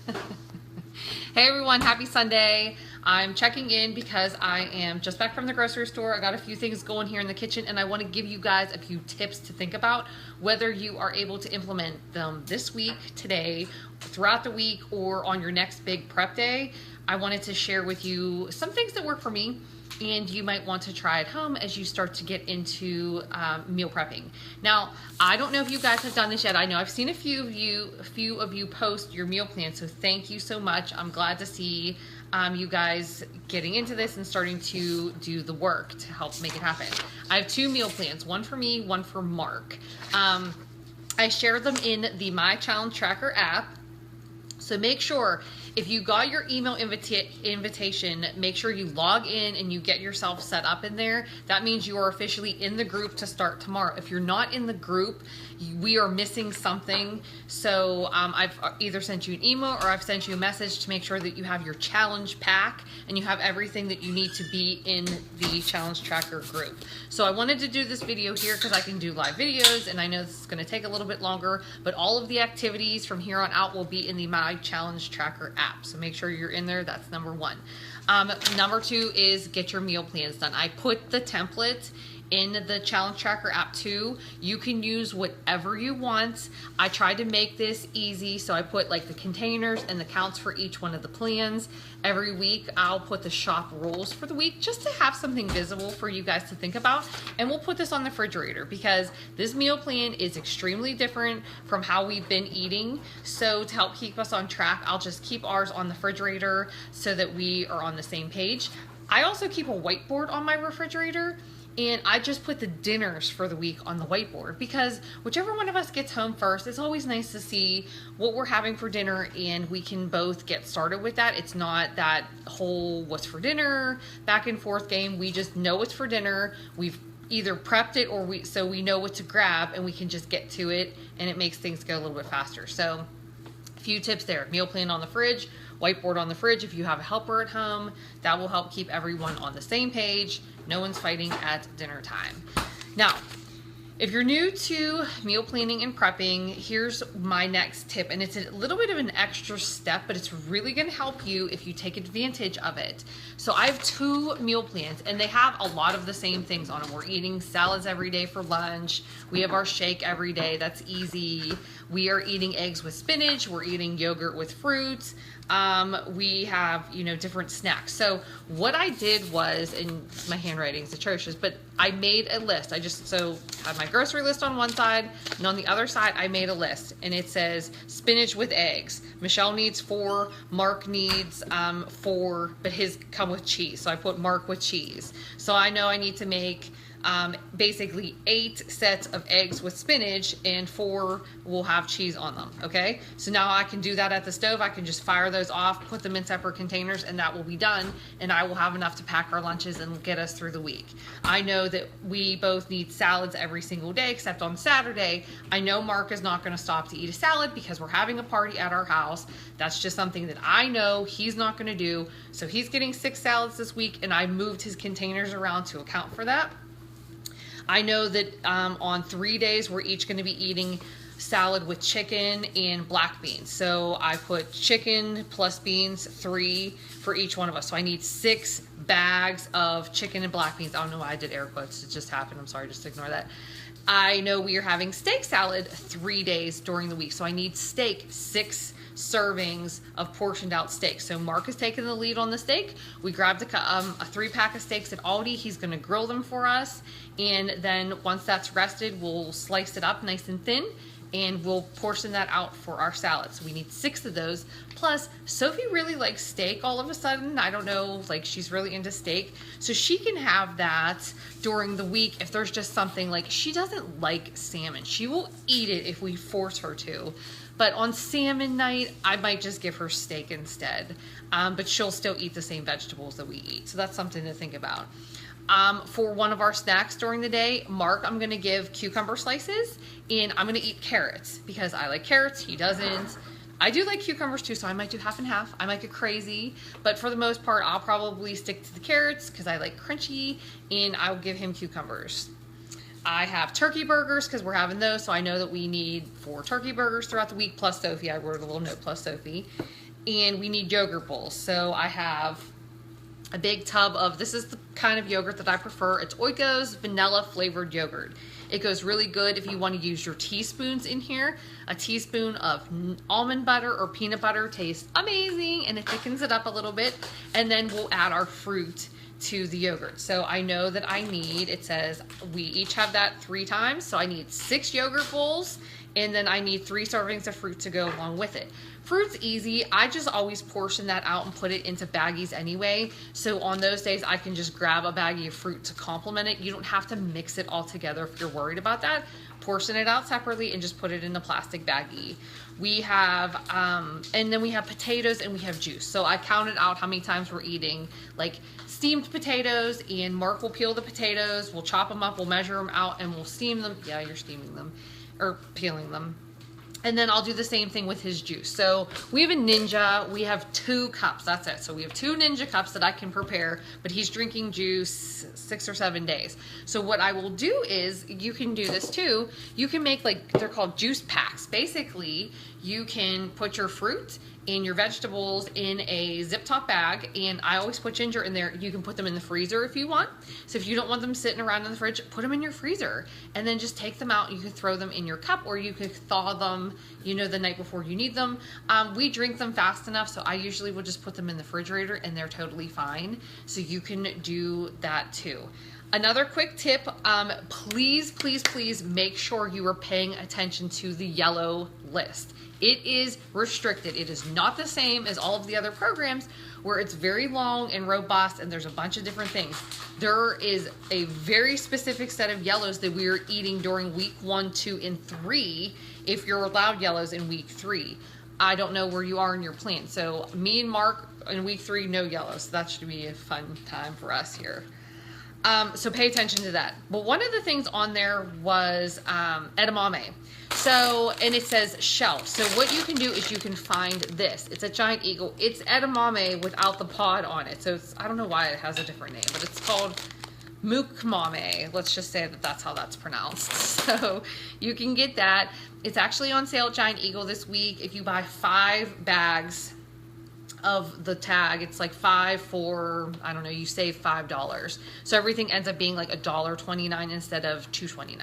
Hey everyone, happy Sunday. I'm checking in because I am just back from the grocery store. I got a few things going here in the kitchen and I want to give you guys a few tips to think about whether you are able to implement them this week, today, throughout the week, or on your next big prep day. I wanted to share with you some things that work for me and you might want to try at home as you start to get into meal prepping. Now, I don't know if you guys have done this yet. I know I've seen a few of you post your meal plan, so thank you so much. I'm glad to see you guys getting into this and starting to do the work to help make it happen. I have two meal plans, one for me, one for Mark. I shared them in the My Challenge Tracker app. So make sure if you got your email invitation, make sure you log in and you get yourself set up in there. That means you are officially in the group to start tomorrow. If you're not in the group, we are missing something. So I've either sent you an email or I've sent you a message to make sure that you have your challenge pack and you have everything that you need to be in the challenge tracker group. So I wanted to do this video here because I can do live videos and I know this is going to take a little bit longer, but all of the activities from here on out will be in the My Challenge Tracker app. So make sure you're in there. That's number one. Number two is get your meal plans done. I put the template in the challenge tracker app too. You can use whatever you want. I tried to make this easy, so I put like the containers and the counts for each one of the plans. Every week I'll put the shop rules for the week just to have something visible for you guys to think about, and we'll put this on the refrigerator because this meal plan is extremely different from how we've been eating. So to help keep us on track, I'll just keep ours on the refrigerator so that we are on the same page. I also keep a whiteboard on my refrigerator, and I just put the dinners for the week on the whiteboard because whichever one of us gets home first, it's always nice to see what we're having for dinner and we can both get started with that. It's not that whole what's for dinner back and forth game. We just know what's for dinner. We've either prepped it or so we know what to grab and we can just get to it, and it makes things go a little bit faster. So a few tips there: meal plan on the fridge, whiteboard on the fridge. If you have a helper at home, that will help keep everyone on the same page. No one's fighting at dinner time. Now, if you're new to meal planning and prepping, here's my next tip, and it's a little bit of an extra step, but it's really gonna help you if you take advantage of it. So I have two meal plans, and they have a lot of the same things on them. We're eating salads every day for lunch. We have our shake every day, that's easy. We are eating eggs with spinach. We're eating yogurt with fruits. We have, different snacks. So what I did was, and my handwriting is atrocious, but I made a list. I just had my grocery list on one side, and on the other side, I made a list, and it says spinach with eggs. Michelle needs 4, Mark needs 4, but his come with cheese. So I put Mark with cheese. So I know I need to make basically 8 sets of eggs with spinach, and 4 will have cheese on them. Okay, so now I can do that at the stove. I can just fire those off, put them in separate containers, and that will be done, and I will have enough to pack our lunches and get us through the week. I know that we both need salads every single day except on Saturday. I know Mark is not going to stop to eat a salad because we're having a party at our house. That's just something that I know he's not going to do. So he's getting 6 salads this week, and I moved his containers around to account for that. I know that on 3 days, we're each going to be eating salad with chicken and black beans. So I put chicken plus beans, 3 for each one of us. So I need 6 bags of chicken and black beans. I don't know why I did air quotes. It just happened. I'm sorry. Just ignore that. I know we are having steak salad 3 days during the week. So I need steak, 6 servings of portioned out steak. So Mark is taking the lead on the steak. We grabbed a 3-pack of steaks at Aldi. He's going to grill them for us, and then once that's rested, we'll slice it up nice and thin, and we'll portion that out for our salad. So we need 6 of those. Plus, Sophie really likes steak all of a sudden. I don't know, like she's really into steak. So she can have that during the week if there's just something, like she doesn't like salmon. She will eat it if we force her to. But on salmon night, I might just give her steak instead. But she'll still eat the same vegetables that we eat. So that's something to think about. For one of our snacks during the day, Mark, I'm gonna give cucumber slices, and I'm gonna eat carrots because I like carrots, he doesn't. I do like cucumbers too, so I might do half and half. I might get crazy, but for the most part, I'll probably stick to the carrots because I like crunchy, and I'll give him cucumbers. I have turkey burgers because we're having those, so I know that we need 4 turkey burgers throughout the week, plus Sophie. I wrote a little note, plus Sophie. and we need yogurt bowls. So I have a big tub of, this is the kind of yogurt that I prefer. It's Oiko's vanilla flavored yogurt. It goes really good if you want to use your teaspoons in here. A teaspoon of almond butter or peanut butter tastes amazing, and it thickens it up a little bit. And then we'll add our fruit to the yogurt. So I know that I need, it says we each have that 3 times. So I need 6 yogurt bowls, and then I need 3 servings of fruit to go along with it. Fruit's easy. I just always portion that out and put it into baggies anyway. So on those days, I can just grab a baggie of fruit to complement it. You don't have to mix it all together if you're worried about that. Portion it out separately and just put it in a plastic baggie. We have, and then we have potatoes and we have juice. So I counted out how many times we're eating like steamed potatoes, and Mark will peel the potatoes. We'll chop them up, we'll measure them out, and we'll steam them. Yeah, you're steaming them or peeling them. And then I'll do the same thing with his juice. So we have a Ninja, we have 2 cups, that's it. So we have 2 Ninja cups that I can prepare, but he's drinking juice 6 or 7 days. So what I will do is, you can do this too, you can make like, they're called juice packs. Basically, you can put your fruit and your vegetables in a zip top bag, and I always put ginger in there. You can put them in the freezer if you want. So if you don't want them sitting around in the fridge, put them in your freezer, and then just take them out. You can throw them in your cup, or you could thaw them, you know, the night before you need them. We drink them fast enough, so I usually will just put them in the refrigerator, and they're totally fine. So you can do that too. Another quick tip, please, please, please make sure you are paying attention to the yellow list. It is restricted. It is not the same as all of the other programs where it's very long and robust and there's a bunch of different things. There is a very specific set of yellows that we are eating during week 1, 2, and 3 if you're allowed yellows in week 3. I don't know where you are in your plan. So me and Mark in week 3, no yellows. So that should be a fun time for us here. So pay attention to that. But one of the things on there was edamame. So, and it says shelf. So what you can do is you can find this. It's a giant eagle. It's edamame without the pod on it. So it's, I don't know why it has a different name, but it's called mukmame. Let's just say that that's how that's pronounced. So you can get that. It's actually on sale at Giant Eagle this week. If you buy 5 bags of the tag, it's like 5 for, I don't know, you save $5. So everything ends up being like $1.29 instead of $2.29.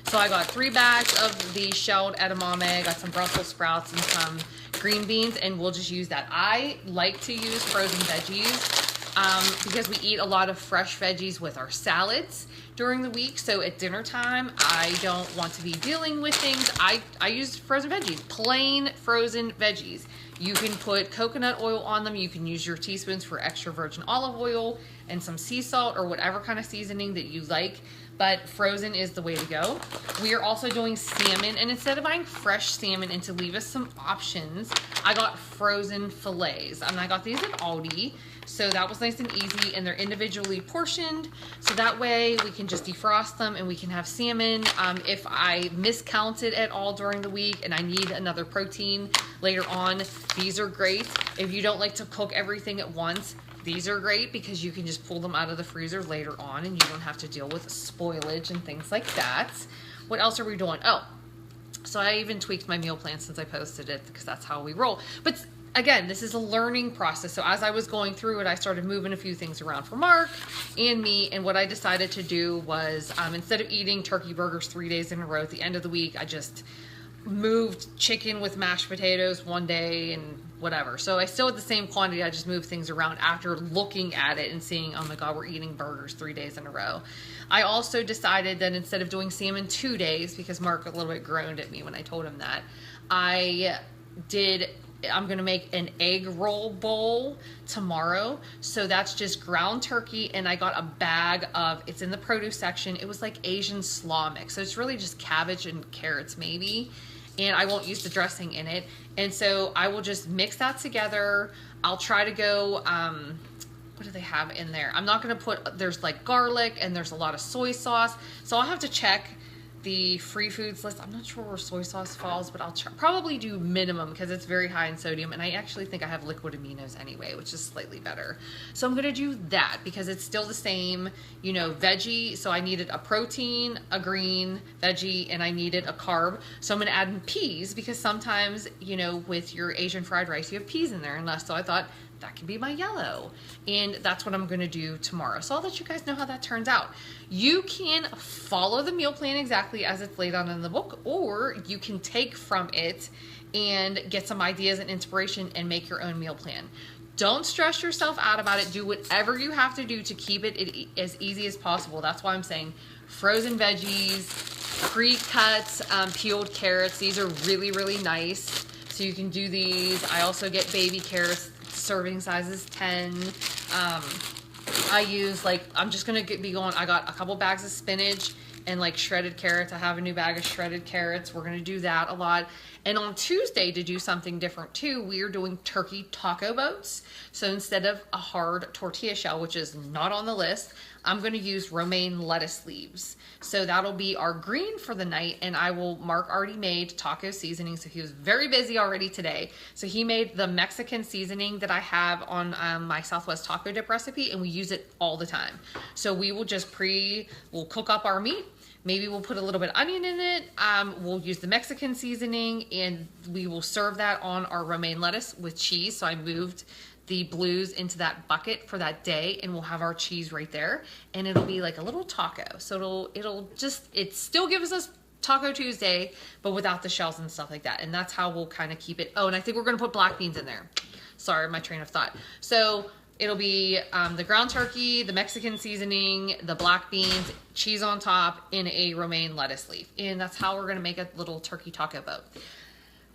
So I got 3 bags of the shelled edamame, got some Brussels sprouts and some green beans, and we'll just use that. I like to use frozen veggies because we eat a lot of fresh veggies with our salads during the week. So at dinner time, I don't want to be dealing with things. I use frozen veggies, plain frozen veggies. You can put coconut oil on them. You can use your teaspoons for extra virgin olive oil and some sea salt or whatever kind of seasoning that you like. But frozen is the way to go. We are also doing salmon, and instead of buying fresh salmon, and to leave us some options, I got frozen fillets. And I got these at Aldi. So that was nice and easy, and they're individually portioned. So that way we can just defrost them and we can have salmon. If I miscounted at all during the week and I need another protein later on, these are great. If you don't like to cook everything at once, these are great because you can just pull them out of the freezer later on and you don't have to deal with spoilage and things like that. What else are we doing? Oh, so I even tweaked my meal plan since I posted it because that's how we roll. But again, this is a learning process. So as I was going through it, I started moving a few things around for Mark and me. And what I decided to do was instead of eating turkey burgers 3 days in a row at the end of the week, I just moved chicken with mashed potatoes one day and whatever. So I still had the same quantity. I just moved things around after looking at it and seeing, oh my God, we're eating burgers 3 days in a row. I also decided that instead of doing salmon 2 days, because Mark a little bit groaned at me when I told him that, I'm going to make an egg roll bowl tomorrow. So that's just ground turkey. And I got a bag of, it's in the produce section. It was like Asian slaw mix. So it's really just cabbage and carrots maybe. And I won't use the dressing in it. And so I will just mix that together. I'll try to go, what do they have in there? I'm not going to put, there's like garlic and there's a lot of soy sauce. So I'll have to check the free foods list. I'm not sure where soy sauce falls, but I'll probably do minimum because it's very high in sodium, and I actually think I have liquid aminos anyway, which is slightly better. So I'm gonna do that because it's still the same, you know, veggie. So I needed a protein, a green veggie, and I needed a carb. So I'm gonna add in peas because sometimes, you know, with your Asian fried rice, you have peas in there and less. So I thought that can be my yellow, and that's what I'm gonna do tomorrow. So I'll let you guys know how that turns out. You can follow the meal plan exactly as it's laid out in the book, or you can take from it and get some ideas and inspiration and make your own meal plan. Don't stress yourself out about it. Do whatever you have to do to keep it as easy as possible. That's why I'm saying frozen veggies, pre-cut peeled carrots. These are really, really nice. So you can do these. I also get baby carrots. Serving size is 10. I use, like, I'm just gonna be going, I got a couple bags of spinach and like shredded carrots. I have a new bag of shredded carrots. We're gonna do that a lot. And on Tuesday, to do something different too, we're doing turkey taco boats. So instead of a hard tortilla shell, which is not on the list, I'm gonna use romaine lettuce leaves. So that'll be our green for the night, and Mark already made taco seasoning, so he was very busy already today. So he made the Mexican seasoning that I have on my Southwest taco dip recipe, and we use it all the time. So we will just we'll cook up our meat. Maybe we'll put a little bit of onion in it. We'll use the Mexican seasoning, and we will serve that on our romaine lettuce with cheese. So I moved the blues into that bucket for that day, and we'll have our cheese right there, and it'll be like a little taco. So it still gives us Taco Tuesday, but without the shells and stuff like that. And that's how we'll kind of keep it. Oh, and I think we're gonna put black beans in there. Sorry, my train of thought. So it'll be the ground turkey, the Mexican seasoning, the black beans, cheese on top, in a romaine lettuce leaf. And that's how we're gonna make a little turkey taco boat.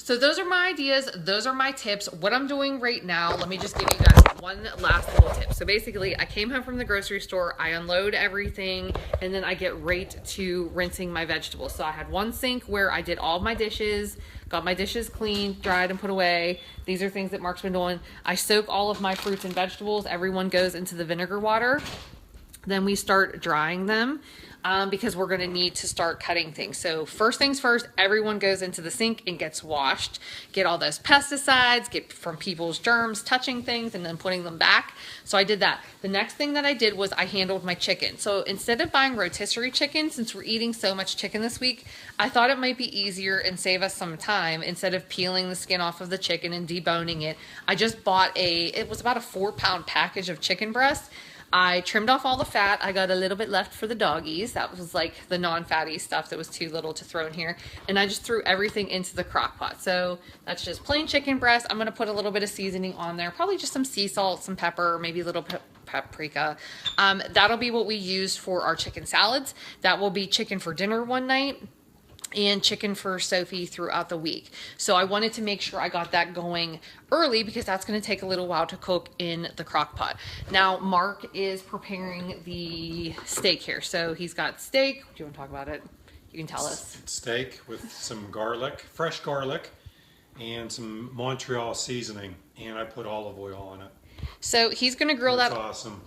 So those are my ideas. Those are my tips. What I'm doing right now, let me just give you guys one last little tip. So basically, I came home from the grocery store, I unload everything, and then I get right to rinsing my vegetables. So I had one sink where I did all of my dishes, got my dishes cleaned, dried, and put away. These are things that Mark's been doing. I soak all of my fruits and vegetables. Everyone goes into the vinegar water. Then we start drying them. Because we're going to need to start cutting things. So first things first, everyone goes into the sink and gets washed. Get all those pesticides, get from people's germs touching things and then putting them back. So I did that. The next thing that I did was I handled my chicken. So instead of buying rotisserie chicken, since we're eating so much chicken this week, I thought it might be easier and save us some time. Instead of peeling the skin off of the chicken and deboning it, I just bought it was about a 4-pound package of chicken breast. I trimmed off all the fat. I got a little bit left for the doggies. That was like the non-fatty stuff that was too little to throw in here. And I just threw everything into the crock pot. So that's just plain chicken breast. I'm gonna put a little bit of seasoning on there. Probably just some sea salt, some pepper, maybe a little paprika. That'll be what we use for our chicken salads. That will be chicken for dinner one night and chicken for Sophie throughout the week. So I wanted to make sure I got that going early because that's going to take a little while to cook in the crock pot. Now Mark is preparing the steak here. So he's got steak. Do you want to talk about it? You can tell us. It's steak with some garlic, fresh garlic, and some Montreal seasoning, and I put olive oil on it. So he's going to grill That's that. awesome,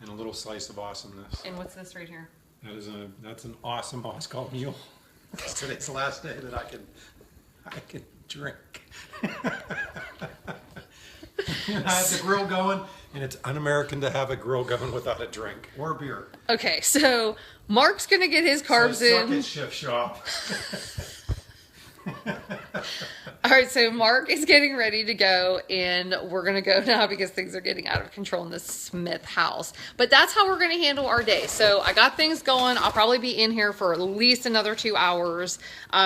and a little slice of awesomeness. And what's this right here? That's an awesome Moscow mule. Today's the last day that I can drink. I have the grill going, and it's un-American to have a grill going without a drink or beer. Okay, so Mark's gonna get his carbs Suck in. it, Chef Shop. All right, so Mark is getting ready to go, and we're gonna go now because things are getting out of control in the Smith house. But that's how we're gonna handle our day. So I got things going. I'll probably be in here for at least another 2 hours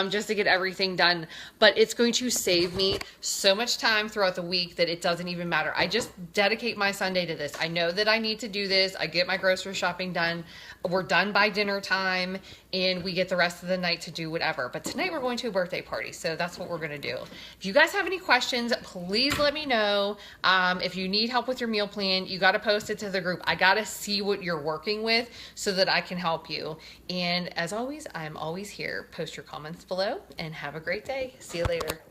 just to get everything done. But it's going to save me so much time throughout the week that it doesn't even matter. I just dedicate my Sunday to this. I know that I need to do this. I get my grocery shopping done. We're done by dinner time, and we get the rest of the night to do whatever. But tonight we're going to a birthday party, so that's what we're gonna do. If you guys have any questions, please let me know. If you need help with your meal plan, you gotta post it to the group. I gotta see what you're working with so that I can help you. And as always, I'm always here. Post your comments below, and have a great day. See you later.